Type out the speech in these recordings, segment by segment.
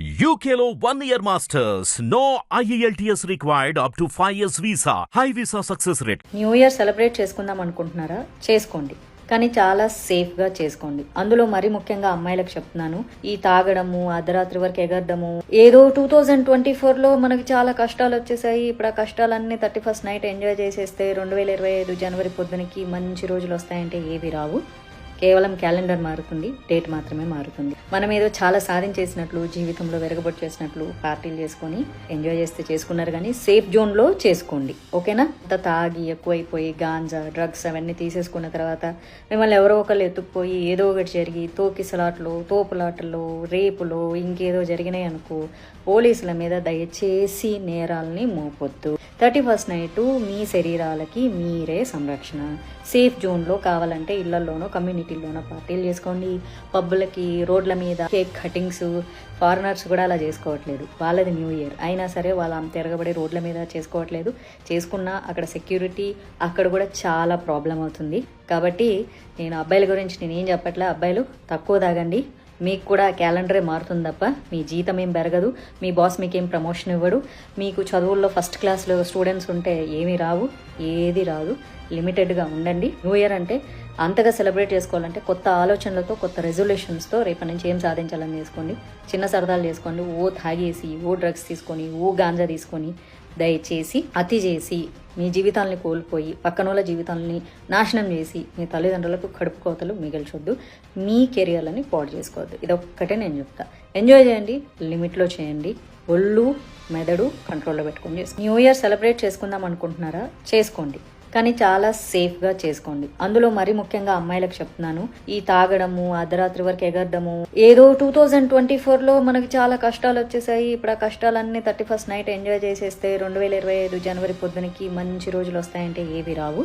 UKLO 1 year masters. No IELTS required up to 5 years visa. High visa success rate. New year celebrate చేసుకుందాం అనుకుంటున్నారా? చేసుకోండి, కానీ చాలా సేఫ్గా చేసుకోండి. అందులో మరి ముఖ్యంగా అమ్మాయిలకు చెప్తున్నాను, ఈ తాగడము, అర్ధరాత్రి వరకు ఎగరడము, ఏదో 2024లో మనకి చాలా కష్టాలు వచ్చేసాయి, ఇప్పుడు ఆ కష్టాలన్నీ 31st నైట్ ఎంజాయ్ చేసేస్తే 2025 జనవరి పొద్దునకి మంచి రోజులు వస్తాయంటే ఏవి రావు. కేవలం క్యాలెండర్ మారుతుంది, డేట్ మాత్రమే మారుతుంది. మనం ఏదో చాలా సాధించేసినట్లు, జీవితంలో వెరగబొట్టు చేసినట్లు పార్టీలు చేసుకొని ఎంజాయ్ చేస్తే చేసుకున్నారు, కానీ సేఫ్ జోన్లో చేసుకోండి, ఓకేనా? అంత తాగి ఎక్కువైపోయి గాంజా, డ్రగ్స్ అవన్నీ తీసేసుకున్న తర్వాత మిమ్మల్ని ఎవరో ఒకళ్ళు ఎత్తుకుపోయి ఏదో ఒకటి జరిగి తోకిసలాట్లు, తోపులాటలు, రేపులు ఇంకేదో జరిగినాయి అనుకో, పోలీసుల మీద దయచేసి నేరాలని మోపొద్దు. 31st నైట్ మీ శరీరాలకి మీరే సంరక్షణ. సేఫ్ జోన్లో కావాలంటే ఇళ్లలోనో కమ్యూనిటీలోనో పార్టీలు చేసుకోండి. పబ్బులకి, రోడ్ల మీద కేక్ కటింగ్స్, ఫారినర్స్ కూడా అలా చేసుకోవట్లేదు. వాళ్ళది న్యూ ఇయర్ అయినా సరే వాళ్ళు అంత తిరగబడి రోడ్ల మీద చేసుకోవట్లేదు. చేసుకున్నా అక్కడ సెక్యూరిటీ, అక్కడ కూడా చాలా ప్రాబ్లం అవుతుంది. కాబట్టి నేను అబ్బాయిల గురించి నేనేం చెప్పట్లే. అబ్బాయిలు తక్కువ తాగండి, మీకు కూడా క్యాలెండరే మారుతుంది తప్ప మీ జీతం ఏం పెరగదు, మీ బాస్ మీకేం ప్రమోషన్ ఇవ్వడు, మీకు చదువుల్లో ఫస్ట్ క్లాస్లో స్టూడెంట్స్ ఉంటే ఏమీ రావు, ఏది రాదు. లిమిటెడ్గా ఉండండి. న్యూ ఇయర్ అంటే అంతగా సెలబ్రేట్ చేసుకోవాలంటే కొత్త ఆలోచనలతో, కొత్త రెజల్యూషన్స్తో రేపటి నుంచి ఏం సాధించాలని చేసుకోండి. చిన్న సరదాలు చేసుకోండి. ఓ తాగేసి, ఓ డ్రగ్స్ తీసుకొని, ఓ గాంజా తీసుకొని దయచేసి అతి చేసి మీ జీవితాలని కోల్పోయి పక్కనోళ్ళ జీవితాలని నాశనం చేసి మీ తల్లిదండ్రులకు కడుపు కోతలు మిగిల్చొద్దు. మీ కెరియర్లని పాడు చేసుకోవద్దు. ఇదొక్కటే నేను చెప్తా. ఎంజాయ్ చేయండి, లిమిట్లో చేయండి. ఒళ్ళు మెదడు కంట్రోల్లో పెట్టుకొని చేసుకోండి. న్యూ ఇయర్ సెలబ్రేట్ చేసుకుందాం అనుకుంటున్నారా? చేసుకోండి, కానీ చాలా సేఫ్గా చేసుకోండి. అందులో మరి ముఖ్యంగా అమ్మాయిలకు చెప్తున్నాను, ఈ తాగడము, అర్ధరాత్రి వరకు ఎగరడము, ఏదో 2024లో మనకి చాలా కష్టాలు వచ్చేసాయి, ఇప్పుడు ఆ కష్టాలన్నీ 31st నైట్ ఎంజాయ్ చేసేస్తే 2025 జనవరి పొద్దునకి మంచి రోజులు వస్తాయంటే ఏవి రావు.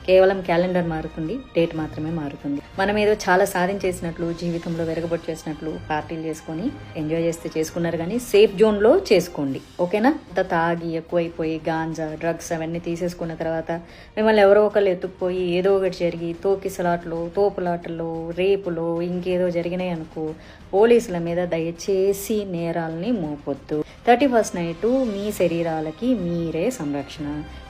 కేవలం క్యాలెండర్ మారుతుంది, డేట్ మాత్రమే మారుతుంది. మనం ఏదో చాలా సాధించేసినట్లు, జీవితంలో వెరగబొట్టు చేసినట్లు పార్టీలు చేసుకొని ఎంజాయ్ చేస్తే చేసుకున్నారు, కానీ సేఫ్ జోన్లో చేసుకోండి, ఓకేనా? అంత తాగి ఎక్కువైపోయి గాంజా, డ్రగ్స్ అవన్నీ తీసేసుకున్న తర్వాత మిమ్మల్ని ఎవరో ఒకళ్ళు ఎత్తుకుపోయి ఏదో ఒకటి జరిగి తోకిసలాట్లు, తోపులాటలు, రేపులు ఇంకేదో జరిగినాయి అనుకో, పోలీసుల మీద దయచేసి నేరాలని మోపొద్దు. 31st నైట్ మీ శరీరాలకి మీరే సంరక్షణ.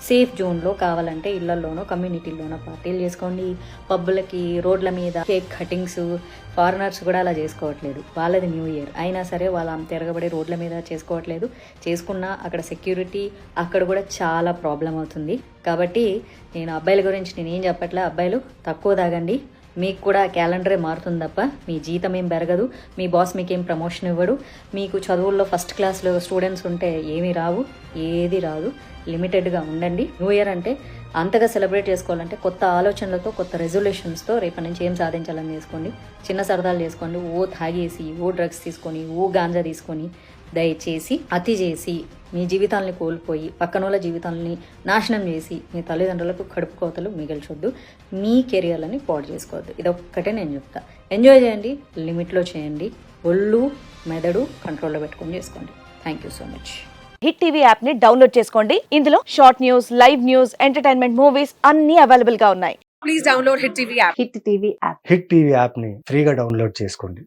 సేఫ్ జోన్లో కావాలంటే ఇళ్లలోనో కమ్యూనిటీలోనో పార్టీలు చేసుకోండి. పబ్బులకి, రోడ్ల మీద కేక్ కటింగ్స్, ఫారినర్స్ కూడా అలా చేసుకోవట్లేదు. వాళ్ళది న్యూ ఇయర్ అయినా సరే వాళ్ళు అంత తిరగబడి రోడ్ల మీద చేసుకోవట్లేదు. చేసుకున్నా అక్కడ సెక్యూరిటీ, అక్కడ కూడా చాలా ప్రాబ్లం అవుతుంది. కాబట్టి నేను అబ్బాయిల గురించి నేనేం చెప్పట్లే. అబ్బాయిలు తక్కువ తాగండి, మీకు కూడా క్యాలెండరే మారుతుంది తప్ప మీ జీతం ఏం పెరగదు, మీ బాస్ మీకేం ప్రమోషన్ ఇవ్వడు, మీకు చదువుల్లో ఫస్ట్ క్లాస్లో స్టూడెంట్స్ ఉంటే ఏమీ రావు, ఏది రాదు. లిమిటెడ్గా ఉండండి. న్యూ ఇయర్ అంటే అంతగా సెలబ్రేట్ చేసుకోవాలంటే కొత్త ఆలోచనలతో, కొత్త రెజల్యూషన్స్తో రేపటి నుంచి ఏం సాధించాలని చేసుకోండి. చిన్న సరదాలు చేసుకోండి. ఓ తాగేసి, ఓ డ్రగ్స్ తీసుకొని, ఓ గాంజా తీసుకొని దయచేసి అతి చేసి మీ జీవితాలని కోల్పోయి పక్కనోళ్ళ జీవితాలని నాశనం చేసి మీ తల్లిదండ్రులకు కడుపు కోతలు మిగిల్చొద్దు. మీ కెరియర్లని పాడు చేసుకోవద్దు. ఇదొక్కటే నేను చెప్తా. ఎంజాయ్ చేయండి, లిమిట్లో చేయండి. ఒళ్ళు మెదడు కంట్రోల్లో పెట్టుకొని చేసుకోండి. Thank you so much. Hit TV app ని డౌన్లోడ్ చేసుకోండి. ఇందులో short news, live news, entertainment movies అన్ని అవైలబుల్ గా ఉన్నాయి. Please download Hit TV app. Hit TV app. Hit TV యాప్ని ఫ్రీగా డౌన్లోడ్ చేసుకోండి.